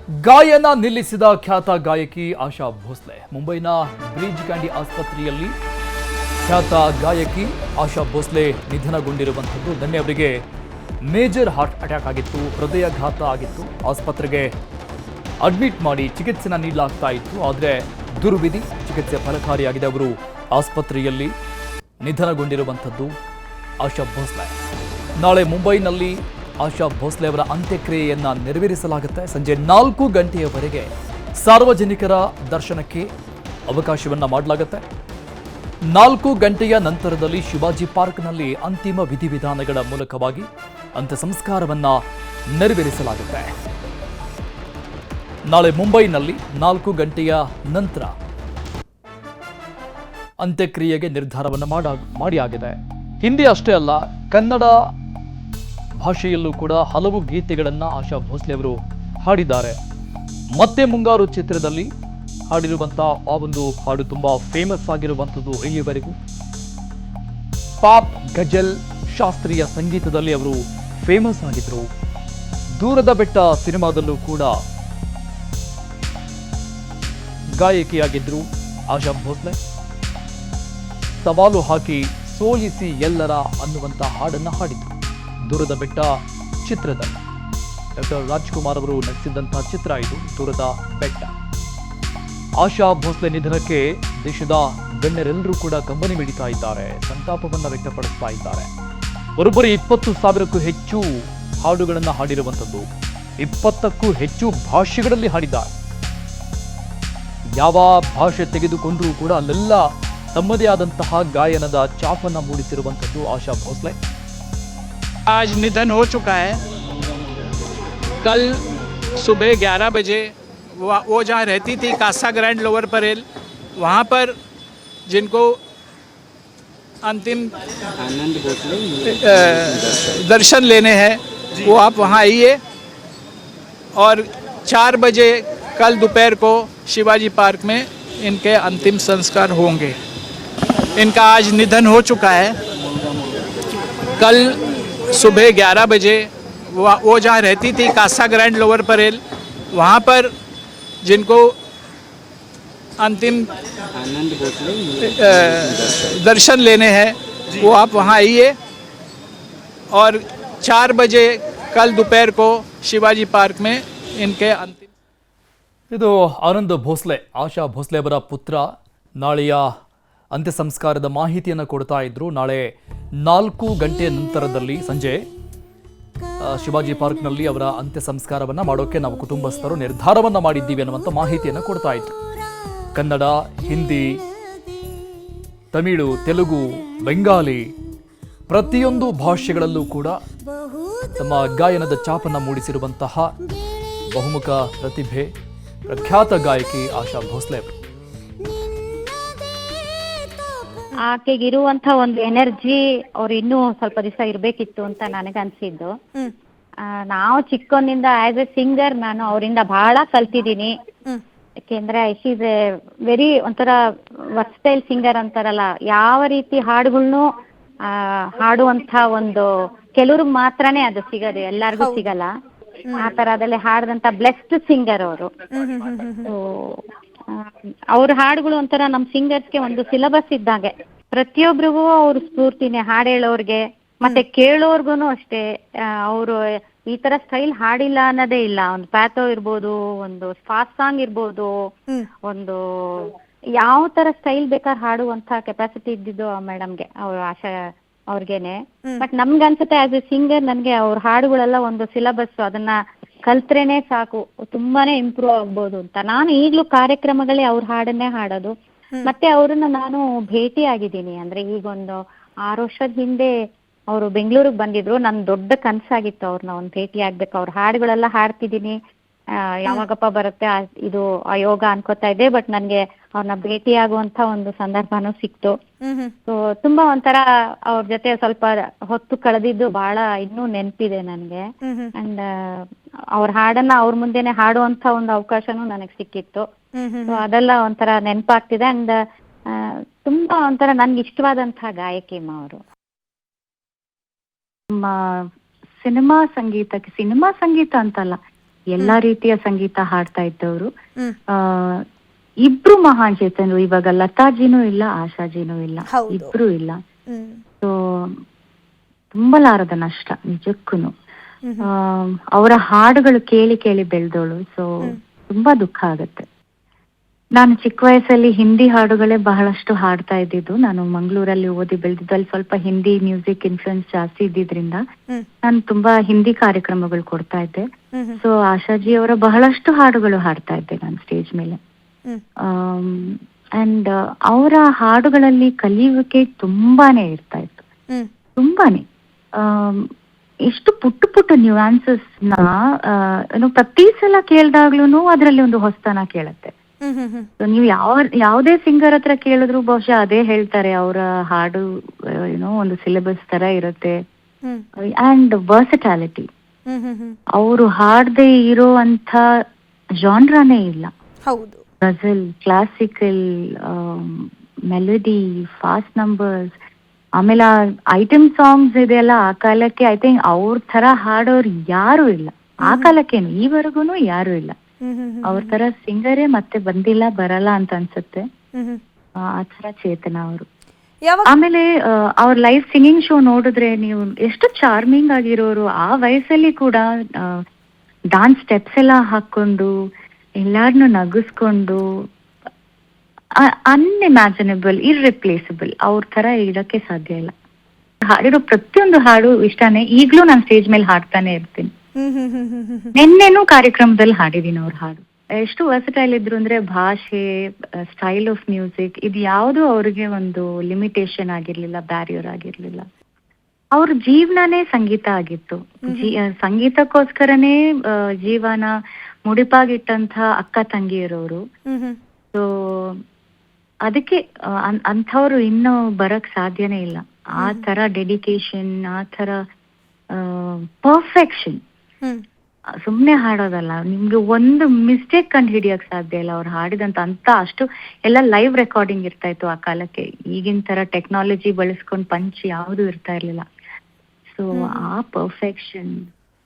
ಗಾಯನ ನಿಲ್ಲಿಸಿದ ಖ್ಯಾತ ಗಾಯಕಿ ಆಶಾ ಭೋಸ್ಲೆ ಮುಂಬೈನ ಬ್ರಿಡ್ಜ್ ಕ್ಯಾಂಡಿ ಆಸ್ಪತ್ರೆಯಲ್ಲಿ ಖ್ಯಾತ ಗಾಯಕಿ ಆಶಾ ಭೋಸ್ಲೆ ನಿಧನಗೊಂಡಿರುವಂಥದ್ದು. ನಿನ್ನೆ ಅವರಿಗೆ ಮೇಜರ್ ಹಾರ್ಟ್ ಅಟ್ಯಾಕ್ ಆಗಿತ್ತು, ಹೃದಯಾಘಾತ ಆಗಿತ್ತು. ಆಸ್ಪತ್ರೆಗೆ ಅಡ್ಮಿಟ್ ಮಾಡಿ ಚಿಕಿತ್ಸೆನ ನೀಡಲಾಗ್ತಾ ಇತ್ತು. ಆದರೆ ದುರ್ವಿಧಿ, ಚಿಕಿತ್ಸೆ ಫಲಕಾರಿಯಾಗಿದೆ. ಅವರು ಆಸ್ಪತ್ರೆಯಲ್ಲಿ ನಿಧನಗೊಂಡಿರುವಂಥದ್ದು ಆಶಾ ಭೋಸ್ಲೆ. ನಾಳೆ ಮುಂಬೈನಲ್ಲಿ ಆಶಾ ಭೋಸ್ಲೆ ಅವರ ಅಂತ್ಯಕ್ರಿಯೆಯನ್ನ ನೆರವೇರಿಸಲಾಗುತ್ತೆ. ಸಂಜೆ 4 ಗಂಟೆಯವರೆಗೆ ಸಾರ್ವಜನಿಕರ ದರ್ಶನಕ್ಕೆ ಅವಕಾಶವನ್ನ ಮಾಡಲಾಗುತ್ತೆ. 4 ಗಂಟೆಯ ನಂತರದಲ್ಲಿ ಶಿವಾಜಿ ಪಾರ್ಕ್ನಲ್ಲಿ ಅಂತಿಮ ವಿಧಿವಿಧಾನಗಳ ಮೂಲಕವಾಗಿ ಅಂತ್ಯ ಸಂಸ್ಕಾರವನ್ನ ನೆರವೇರಿಸಲಾಗುತ್ತೆ. ನಾಳೆ ಮುಂಬೈನಲ್ಲಿ 4 ಗಂಟೆಯ ನಂತರ ಅಂತ್ಯಕ್ರಿಯೆಗೆ ನಿರ್ಧಾರವನ್ನು ಮಾಡಿ ಆಗಿದೆ. ಹಿಂದಿ ಅಷ್ಟೇ ಅಲ್ಲ, ಕನ್ನಡ ಭಾಷೆಯಲ್ಲೂ ಕೂಡ ಹಲವು ಗೀತೆಗಳನ್ನು ಆಶಾ ಭೋಸ್ಲೆ ಅವರು ಹಾಡಿದ್ದಾರೆ. ಮತ್ತೆ ಮುಂಗಾರು ಚಿತ್ರದಲ್ಲಿ ಹಾಡಿರುವಂತಹ ಆ ಒಂದು ಹಾಡು ತುಂಬಾ ಫೇಮಸ್ ಆಗಿರುವಂಥದ್ದು ಇಲ್ಲಿವರೆಗೂ. ಪಾಪ್, ಗಜಲ್, ಶಾಸ್ತ್ರೀಯ ಸಂಗೀತದಲ್ಲಿ ಅವರು ಫೇಮಸ್ ಆಗಿದ್ರು. ದೂರದ ಬೆಟ್ಟ ಸಿನಿಮಾದಲ್ಲೂ ಕೂಡ ಗಾಯಕಿಯಾಗಿದ್ರು ಆಶಾ ಭೋಸ್ಲೆ. ಸವಾಲು ಹಾಕಿ ಸೋಲಿಸಿ ಎಲ್ಲರ ಅನ್ನುವಂಥ ಹಾಡನ್ನು ಹಾಡಿದ್ರು ದೂರದ ಬೆಟ್ಟ ಚಿತ್ರದಲ್ಲಿ. ಡಾಕ್ಟರ್ ರಾಜ್ಕುಮಾರ್ ಅವರು ನಟಿಸಿದಂತಹ ಚಿತ್ರ ಇದು, ದೂರದ ಬೆಟ್ಟ. ಆಶಾ ಭೋಸ್ಲೆ ನಿಧನಕ್ಕೆ ದೇಶದ ಗಣ್ಯರೆಲ್ಲರೂ ಕೂಡ ಕಂಬನಿ ಮಿಡಿತಾ ಇದ್ದಾರೆ, ಸಂತಾಪವನ್ನು ವ್ಯಕ್ತಪಡಿಸ್ತಾ ಇದ್ದಾರೆ. ಬರೋಬ್ಬರಿ 20,000ಕ್ಕೂ ಹೆಚ್ಚು ಹಾಡುಗಳನ್ನು ಹಾಡಿರುವಂಥದ್ದು, 20ಕ್ಕೂ ಹೆಚ್ಚು ಭಾಷೆಗಳಲ್ಲಿ ಹಾಡಿದ್ದಾರೆ. ಯಾವ ಭಾಷೆ ತೆಗೆದುಕೊಂಡರೂ ಕೂಡ ಅಲ್ಲೆಲ್ಲ ತಮ್ಮದೇ ಆದಂತಹ ಗಾಯನದ ಚಾಪನ್ನ ಮೂಡಿಸಿರುವಂಥದ್ದು ಆಶಾ ಭೋಸ್ಲೆ. आज निधन हो चुका है। कल सुबह 11 बजे वो जहाँ रहती थी कासा ग्रैंड लोअर परेल, वहाँ पर जिनको अंतिम दर्शन लेने हैं वो आप वहाँ आइए। और 4 बजे कल दोपहर को शिवाजी पार्क में इनके अंतिम संस्कार होंगे। इनका आज निधन हो चुका है। कल सुबह 11 बजे वो जहाँ रहती थी कासा ग्रैंड लोअर परेल, वहाँ पर जिनको अंतिम दर्शन लेने हैं वो आप वहाँ आइए। और 4 बजे कल दोपहर को शिवाजी पार्क में इनके अंतिम ಇದು ಆನಂದ್ ಭೋಸ್ಲೆ, ಆಶಾ ಭೋಸ್ಲೆ ಅವರ ಪುತ್ರ. ನಾಳೆಯ ಅಂತ್ಯ ಸಂಸ್ಕಾರದ ಮಾಹಿತಿಯನ್ನು ಕೊಡ್ತಾ ಇದ್ರು. ನಾಳೆ 4 ಗಂಟೆಯ ನಂತರದಲ್ಲಿ ಸಂಜೆ ಶಿವಾಜಿ ಪಾರ್ಕ್ನಲ್ಲಿ ಅವರ ಅಂತ್ಯ ಸಂಸ್ಕಾರವನ್ನು ಮಾಡೋಕೆ ನಾವು ಕುಟುಂಬಸ್ಥರು ನಿರ್ಧಾರವನ್ನು ಮಾಡಿದ್ದೀವಿ ಅನ್ನುವಂಥ ಮಾಹಿತಿಯನ್ನು ಕೊಡ್ತಾ ಇದ್ರು. ಕನ್ನಡ, ಹಿಂದಿ, ತಮಿಳು, ತೆಲುಗು, ಬೆಂಗಾಲಿ ಪ್ರತಿಯೊಂದು ಭಾಷೆಗಳಲ್ಲೂ ಕೂಡ ತಮ್ಮ ಗಾಯನದ ಚಾಪನ್ನು ಮೂಡಿಸಿರುವಂತಹ ಬಹುಮುಖ ಪ್ರತಿಭೆ, ಪ್ರಖ್ಯಾತ ಗಾಯಕಿ ಆಶಾ ಭೋಸ್ಲೆ ಅವರು. ಆಕೆಗಿರುವಂತ ಒಂದು ಎನರ್ಜಿ ಅವ್ರು ಇನ್ನೂ ಸ್ವಲ್ಪ ದಿವಸ ಇರ್ಬೇಕಿತ್ತು ಅಂತ ನನಗನ್ಸಿದ್ದು. ನಾವು ಚಿಕ್ಕವನಿಂದ ಆಸ್ ಎ ಸಿಂಗರ್ ನಾನು ಅವರಿಂದ ಬಹಳ ಕಲ್ತಿದ್ದೀನಿ. ಯಾಕೆಂದ್ರೆ ಶಿ ಇಸ್ ಎ ವೆರಿ ಒಂಥರ ವರ್ಸ್ಟೈಲ್ ಸಿಂಗರ್ ಅಂತಾರಲ್ಲ, ಯಾವ ರೀತಿ ಹಾಡುಗಳ್ನು ಹಾಡುವಂತ ಒಂದು ಕೆಲವ್ರಿಗೆ ಮಾತ್ರನೇ ಅದು ಸಿಗೋದು, ಎಲ್ಲರಿಗೂ ಸಿಗಲ್ಲ. ಆ ತರದಲ್ಲಿ ಹಾಡಿದಂತ ಬ್ಲೆಸ್ಡ್ ಸಿಂಗರ್ ಅವರು. ಅವ್ರ ಹಾಡುಗಳು ಒಂಥರ ನಮ್ ಸಿಂಗರ್ಸ್ಗೆ ಒಂದು ಸಿಲೆಬಸ್ ಇದ್ದಾಗೆ. ಪ್ರತಿಯೊಬ್ಬರಿಗೂ ಅವ್ರ ಸ್ಫೂರ್ತಿನೇ, ಹಾಡು ಹೇಳೋರ್ಗೆ ಮತ್ತೆ ಕೇಳೋರ್ಗು ಅಷ್ಟೇ. ಅವರು ಈ ತರ ಸ್ಟೈಲ್ ಹಾಡಿಲ್ಲ ಅನ್ನೋದೇ ಇಲ್ಲ. ಒಂದು ಪ್ಯಾಥೋ ಇರ್ಬೋದು, ಒಂದು ಫಾಸ್ಟ್ ಸಾಂಗ್ ಇರ್ಬೋದು, ಒಂದು ಯಾವ ತರ ಸ್ಟೈಲ್ ಬೇಕಾದ್ರೆ ಹಾಡುವಂತ ಕೆಪಾಸಿಟಿ ಇದ್ದಿದ್ದು ಮೇಡಮ್ಗೆ, ಅವ್ರ ಆಶಾ ಅವ್ರಿಗೇನೆ. ಬಟ್ ನಮ್ಗನ್ಸುತ್ತೆ ಆಸ್ ಎ ಸಿಂಗರ್ ನನ್ಗೆ ಅವ್ರ ಹಾಡುಗಳೆಲ್ಲ ಒಂದು ಸಿಲೆಬಸ್, ಅದನ್ನ ಕಲ್ತ್ರೇನೆ ಸಾಕು, ತುಂಬಾನೇ ಇಂಪ್ರೂವ್ ಆಗ್ಬೋದು ಅಂತ. ನಾನು ಈಗ್ಲೂ ಕಾರ್ಯಕ್ರಮಗಳೇ ಅವ್ರ ಹಾಡನ್ನೇ ಹಾಡೋದು. ಮತ್ತೆ ಅವ್ರನ್ನ ನಾನು ಭೇಟಿ ಆಗಿದ್ದೀನಿ. ಅಂದ್ರೆ ಈಗೊಂದು 6 ವರ್ಷದ ಹಿಂದೆ ಅವರು ಬೆಂಗಳೂರಿಗೆ ಬಂದಿದ್ರು. ನನ್ ದೊಡ್ಡ ಕನ್ಸಾಗಿತ್ತು ಅವ್ರನ್ನ ಒಂದ್ ಭೇಟಿ ಆಗ್ಬೇಕು. ಅವ್ರ ಹಾಡುಗಳೆಲ್ಲ ಹಾಡ್ತಿದ್ದೀನಿ, ಯಾವಾಗಪ್ಪ ಬರುತ್ತೆ ಇದು ಯೋಗ ಅನ್ಕೋತಾ ಇದ್ದೆ. ಬಟ್ ನನ್ಗೆ ಅವ್ರನ್ನ ಭೇಟಿ ಆಗುವಂತ ಒಂದು ಸಂದರ್ಭನೂ ಸಿಕ್ತು. ಸೊ ತುಂಬಾ ಒಂಥರ ಅವ್ರ ಜೊತೆ ಸ್ವಲ್ಪ ಹೊತ್ತು ಕಳೆದಿದ್ದು ಬಹಳ ಇನ್ನೂ ನೆನ್ಪಿದೆ ನನ್ಗೆ. ಅಂಡ್ ಅವ್ರ ಹಾಡನ್ನ ಅವ್ರ ಮುಂದೆನೆ ಹಾಡುವಂತ ಒಂದು ಅವಕಾಶನೂ ನನಗ್ ಸಿಕ್ಕಿತ್ತು. ಸೊ ಅದೆಲ್ಲ ಒಂಥರ ನೆನ್ಪಾಗ್ತಿದೆ. ಅಂಡ್ ತುಂಬಾ ಒಂಥರ ನನ್ಗೆ ಇಷ್ಟವಾದಂತಹ ಗಾಯಕಿಮ್ಮ ಅವರು. ಸಿನಿಮಾ ಸಂಗೀತ ಅಂತಲ್ಲ, ಎಲ್ಲಾ ರೀತಿಯ ಸಂಗೀತ ಹಾಡ್ತಾ ಇದ್ದವರು. ಇಬ್ರು ಮಹಾನ್ ಚೇತನರು. ಇವಾಗ ಲತಾಜಿನೂ ಇಲ್ಲ, ಆಶಾಜಿನೂ ಇಲ್ಲ, ಇಬ್ರು ಇಲ್ಲ. ಸೊ ತುಂಬಲಾರದ ನಷ್ಟ ನಿಜಕ್ಕೂನು. ಅವರ ಹಾಡುಗಳು ಕೇಳಿ ಕೇಳಿ ಬೆಳೆದೋಳು. ಸೊ ತುಂಬಾ ದುಃಖ ಆಗತ್ತೆ. ನಾನು ಚಿಕ್ಕ ವಯಸ್ಸಲ್ಲಿ ಹಿಂದಿ ಹಾಡುಗಳೇ ಬಹಳಷ್ಟು ಹಾಡ್ತಾ ಇದ್ದಿದ್ದು. ನಾನು ಮಂಗಳೂರಲ್ಲಿ ಓದಿ ಬೆಳೆದಿದ್ದು. ಅಲ್ಲಿ ಸ್ವಲ್ಪ ಹಿಂದಿ ಮ್ಯೂಸಿಕ್ ಇನ್ಫ್ಲುಯೆನ್ಸ್ ಜಾಸ್ತಿ ಇದ್ದಿದ್ರಿಂದ ನಾನು ತುಂಬಾ ಹಿಂದಿ ಕಾರ್ಯಕ್ರಮಗಳು ಕೊಡ್ತಾ ಇದ್ದೆ. ಸೊ ಆಶಾಜಿ ಅವರ ಬಹಳಷ್ಟು ಹಾಡುಗಳು ಹಾಡ್ತಾ ಇದ್ದೆ ನಾನು ಸ್ಟೇಜ್ ಮೇಲೆ. ಅಂಡ್ ಅವರ ಹಾಡುಗಳಲ್ಲಿ ಕಲಿಯುವಿಕೆ ತುಂಬಾನೇ ಇರ್ತಾ ಇತ್ತು, ತುಂಬಾನೇ. ಎಷ್ಟು ಪುಟ್ಟ ಪುಟ್ಟ ನ್ಯೂಯಾನ್ಸಸ್ ಪ್ರತಿ ಸಲ ಕೇಳ್ದಾಗ್ಲೂ ಅದರಲ್ಲಿ ಒಂದು ಹೊಸತನ ಕೇಳತ್ತೆ. ನೀವು ಯಾವುದೇ ಸಿಂಗರ್ ಹತ್ರ ಕೇಳಿದ್ರು ಬಹುಶಃ ಅದೇ ಹೇಳ್ತಾರೆ. ಅವರ ಹಾಡು ಒಂದು ಸಿಲೆಬಸ್ ತರ ಇರುತ್ತೆ. ಅಂಡ್ ವರ್ಸಟಾಲಿಟಿ, ಅವರು ಹಾಡದೆ ಇರೋ ಅಂತ ಜಾನ್ರಾನೇ ಇಲ್ಲ. Ghazal, classical, melody, fast numbers, ಆಮೇಲೆ ಐಟಮ್ ಸಾಂಗ್ಸ್ ಇದೆಯಲ್ಲ, ಆ ಕಾಲಕ್ಕೆ ಐ ಥಿಂಕ್ ಅವ್ರ ತರ ಹಾಡೋರು ಯಾರು ಇಲ್ಲ. ಆ ಕಾಲಕ್ಕೇನು ಈವರೆಗೂ ಯಾರು ಇಲ್ಲ. ಅವ್ರ ತರ ಸಿಂಗರೇ ಮತ್ತೆ ಬಂದಿಲ್ಲ, ಬರಲ್ಲ ಅಂತ ಅನ್ಸುತ್ತೆ. ಆ ತರ ಚೇತನ ಅವರು. ಆಮೇಲೆ ಅವ್ರ ಲೈವ್ ಸಿಂಗಿಂಗ್ ಶೋ ನೋಡಿದ್ರೆ ನೀವು ಎಷ್ಟು ಚಾರ್ಮಿಂಗ್ ಆಗಿರೋರು. ಆ ವಯಸ್ಸಲ್ಲಿ ಕೂಡ ಡಾನ್ಸ್ ಸ್ಟೆಪ್ಸ್ ಎಲ್ಲ ಹಾಕೊಂಡು ಎಲ್ಲಾರನ್ನು ನಗಿಸ್ಕೊಂಡು, ಅನ್ಇಮ್ಯಾಜಿನಬಲ್, ಇರ್ರಿಪ್ಲೇಸಬಲ್. ಅವ್ರ ತರ ಇರಕ್ಕೆ ಸಾಧ್ಯ ಇಲ್ಲ. ಹಾಡಿರೋ ಪ್ರತಿಯೊಂದು ಹಾಡು ಇಷ್ಟಾನೇ. ಈಗ್ಲೂ ನಾನು ಸ್ಟೇಜ್ ಮೇಲೆ ಹಾಡ್ತಾನೆ ಇರ್ತೀನಿ. ನಿನ್ನೆನೂ ಕಾರ್ಯಕ್ರಮದಲ್ಲಿ ಹಾಡಿದೀನಿ ಅವ್ರ ಹಾಡು. ಎಷ್ಟು ವರ್ಸಟೈಲ್ ಇದ್ರು ಅಂದ್ರೆ ಭಾಷೆ, ಸ್ಟೈಲ್ ಆಫ್ ಮ್ಯೂಸಿಕ್, ಇದು ಯಾವುದು ಅವ್ರಿಗೆ ಒಂದು ಲಿಮಿಟೇಷನ್ ಆಗಿರ್ಲಿಲ್ಲ, ಬ್ಯಾರಿಯರ್ ಆಗಿರ್ಲಿಲ್ಲ. ಅವ್ರ ಜೀವನನೇ ಸಂಗೀತ ಆಗಿತ್ತು. ಸಂಗೀತಕ್ಕೋಸ್ಕರನೇ ಜೀವನ ಮುಡಿಪಾಗಿಟ್ಟಂತ ಅಕ್ಕ ತಂಗಿಯರವರು. ಸೊ ಅದಕ್ಕೆ ಅಂಥವ್ರು ಇನ್ನು ಬರಕ್ ಸಾಧ್ಯನೇ ಇಲ್ಲ. ಆ ತರ ಡೆಡಿಕೇಶನ್, ಆ ತರ ಪರ್ಫೆಕ್ಷನ್. ಸುಮ್ನೆ ಹಾಡೋದಲ್ಲ, ನಿಮ್ಗೆ ಒಂದು ಮಿಸ್ಟೇಕ್ ಕಂಡು ಹಿಡಿಯಕ್ ಸಾಧ್ಯ ಇಲ್ಲ ಅವ್ರು ಹಾಡಿದಂತ. ಅಷ್ಟು ಎಲ್ಲ ಲೈವ್ ರೆಕಾರ್ಡಿಂಗ್ ಇರ್ತಾ ಇತ್ತು ಆ ಕಾಲಕ್ಕೆ. ಈಗಿನ ತರ ಟೆಕ್ನಾಲಜಿ ಬಳಸ್ಕೊಂಡು ಪಂಚ್ ಯಾವುದು ಇರ್ತಾ ಇರ್ಲಿಲ್ಲ. ಸೊ ಆ ಪರ್ಫೆಕ್ಷನ್